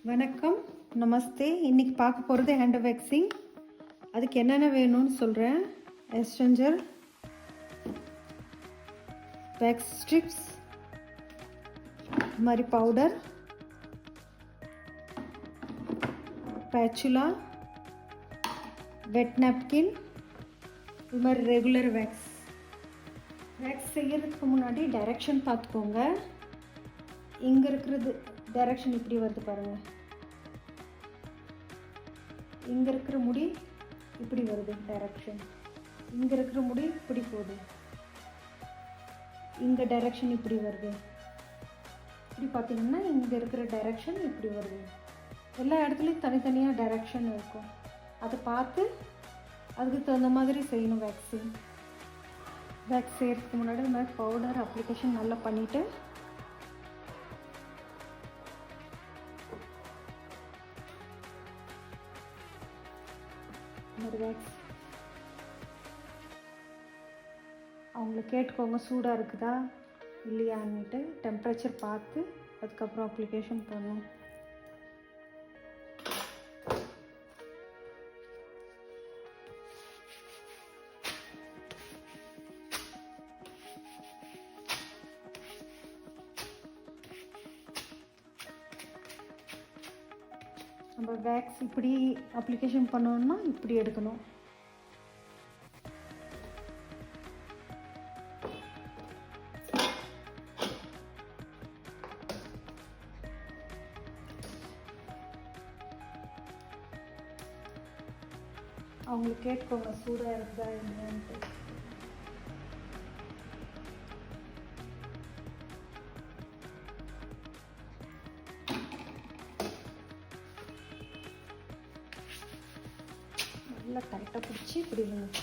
வணக்கம், நமஸ்தே. இன்றைக்கி பார்க்க போகிறது ஹேண்ட் வேக்சிங். அதுக்கு என்னென்ன வேணும்னு சொல்கிறேன். எஸ்ட்ரெஞ்சர், வேக்ஸ் ஸ்ட்ரிப்ஸ், இது மாதிரி பவுடர், பேச்சுலா, வெட் நாப்கின், இது மாதிரி ரெகுலர் வேக்ஸ். வேக்ஸ் செய்கிறதுக்கு முன்னாடி டைரெக்ஷன் பார்த்துக்கோங்க. இங்கே இருக்கிறது டைரெக்ஷன் இப்படி வருது பாருங்கள். இங்கே இருக்கிற முடி இப்படி வருது டைரெக்ஷன். இங்கே இருக்கிற முடி இப்படி போகுது. இங்கே டைரெக்ஷன் இப்படி வருது. இப்படி பார்த்தீங்கன்னா இங்கே இருக்கிற டைரெக்ஷன் இப்படி வருது. எல்லா இடத்துலையும் தனித்தனியாக டைரெக்ஷன் இருக்கும். அதை பார்த்து அதுக்கு தகுந்த மாதிரி செய்யணும் வேக்ஸிங். வேக்ஸ் செய்கிறதுக்கு முன்னாடி இந்த மாதிரி பவுடர் அப்ளிகேஷன் நல்லா பண்ணிவிட்டு ஒரு வேக்ஸ் அவங்கள கேட்டுக்கோங்க, சூடாக இருக்குதா இல்லையான்னுட்டு டெம்பரேச்சர் பார்த்து அதுக்கப்புறம் அப்ளிகேஷன் பண்ணணும். நம்ம வேக்ஸ் இப்படி அப்ளிகேஷன் பண்ணோம்னா இப்படி எடுக்கணும். அவங்களுக்கு கேட்கோங்க சூடாக இருக்குதா இல்லையான்ட்டு. நல்லா டைட்டாக பிடிச்சி இப்படி வேணும்.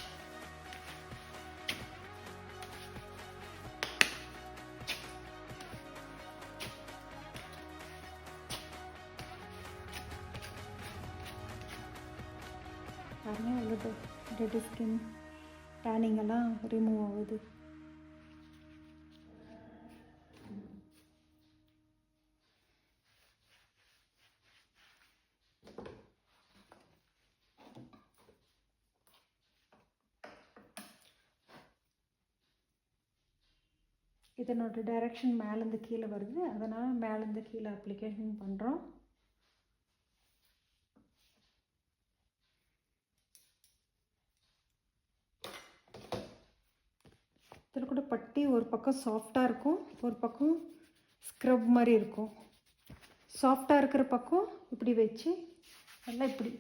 பாருங்க, உள்ளது டெட் ஸ்கின் டேனிங் எல்லாம் ரிமூவ் ஆகுது. இதனோட டைரெக்ஷன் மேலேருந்து கீழே வருது, அதனால் மேலேருந்து கீழே அப்ளிகேஷன் பண்ணுறோம். இதில் கூட பட்டி ஒரு பக்கம் சாஃப்டாக இருக்கும், ஒரு பக்கம் ஸ்க்ரப் மாதிரி இருக்கும். சாஃப்டாக இருக்கிற பக்கம் இப்படி வச்சு நல்லா இப்படி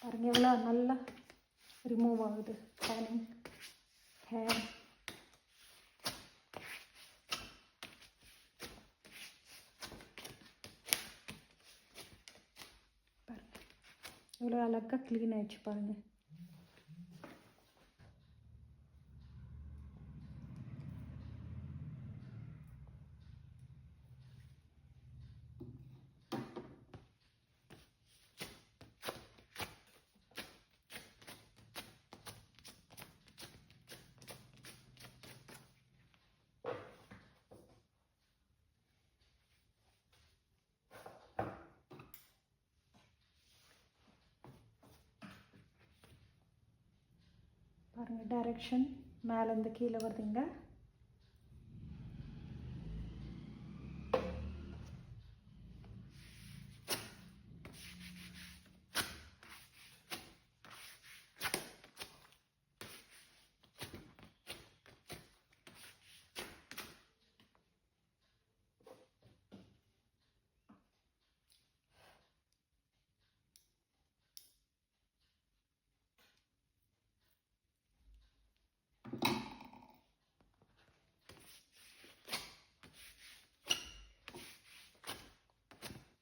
பாருங்கள் எவ்வளோ நல்லா ரிமூவ் ஆகுது டேனிங் ஹேர். பாருங்கள் எவ்வளோ அழகாக க்ளீன் ஆகிடுச்சு பாருங்கள். பாருங்கள் டைரெக்ஷன் மேலேருந்து கீழே வருதுங்க.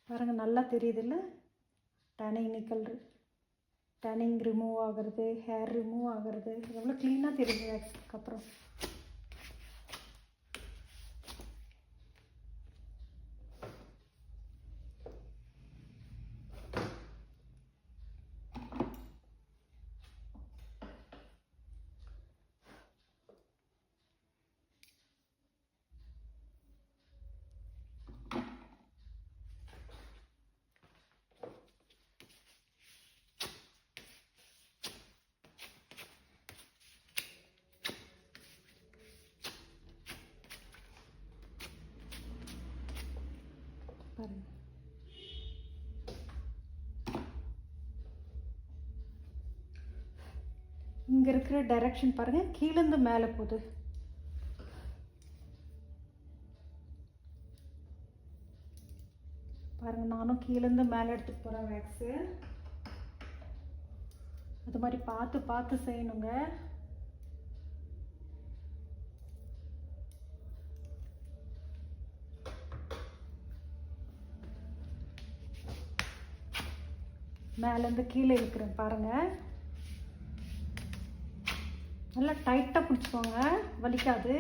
பாருங்கள் நல்லா தெரியுதுல்ல, டேனிங் ரிமூவ் ஆகிறது, ஹேர் ரிமூவ் ஆகிறது எவ்வளோ க்ளீனாக தெரியுது வேக்ஸுக்கு அப்புறம். பாருங்கள். இங்கே இருக்கிற டைரக்ஷன் பாருங்கள், கீழேருந்து மேலே போகுது. பாருங்கள், நானும் கீழேருந்து மேலே எடுத்துகிட்டு போகிறேன் வேக்ஸு. அது மாதிரி பார்த்து பார்த்து செய்யணுங்க. மேலேருந்து கீழே இருக்கிறேன் பாருங்கள். நல்லா டைட்டாக பிடிச்சிக்கோங்க, வலிக்காது.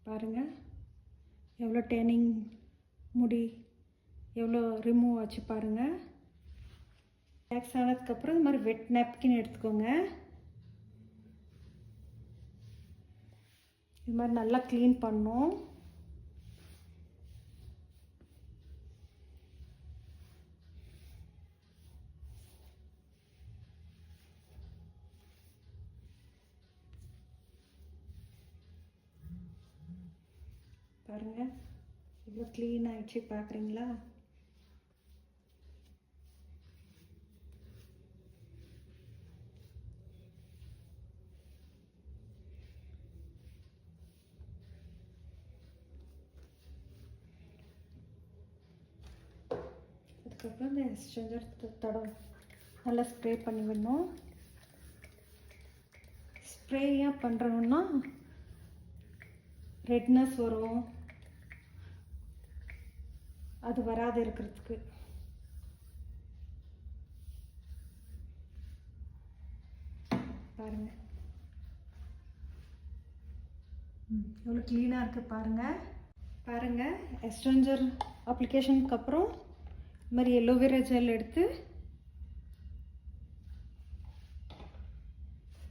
பாருங்கள் எவ்வளோ டேனிங் முடி எவ்வளோ ரிமூவ் ஆச்சு பாருங்கள். வேக்ஸ் ஆனதுக்கப்புறம் இந்த மாதிரி வெட் நாப்கின் எடுத்துக்கோங்க. இது மாதிரி நல்லா க்ளீன் பண்ணணும். பாருங்கள் இவ்வளோ க்ளீன் ஆகிடுச்சு, பார்க்குறீங்களா? அதுக்கப்புறம் இந்த எக்ஸ்சேஞ்சர் தடம் நல்லா ஸ்ப்ரே பண்ணி விடணும். ஸ்ப்ரே ஏன் பண்ணுறோன்னா ரெட்னஸ் வரும், அது வராது இருக்கிறதுக்கு. பாருங்கள் எவ்வளோ க்ளீனாக இருக்குது பாருங்கள். பாருங்கள் எக்ஸ்சேஞ்சர் அப்ளிகேஷனுக்கு அப்புறம் இது மாதிரி எலோவேரா ஜெல் எடுத்து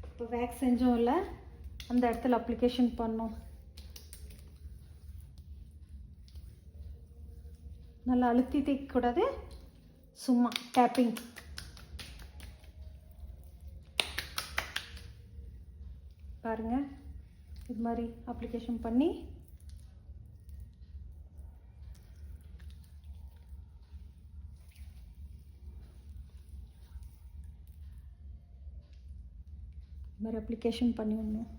இப்போ வேக்ஸ் செஞ்சோம் இல்லை, அந்த இடத்துல அப்ளிகேஷன் பண்ணோம். நல்லா அழுத்தி தேய்க்கக்கூடாது, சும்மா டேப்பிங். பாருங்கள் இது மாதிரி அப்ளிகேஷன் பண்ணி இது மாதிரி அப்ளிகேஷன் பண்ணி விடணும்.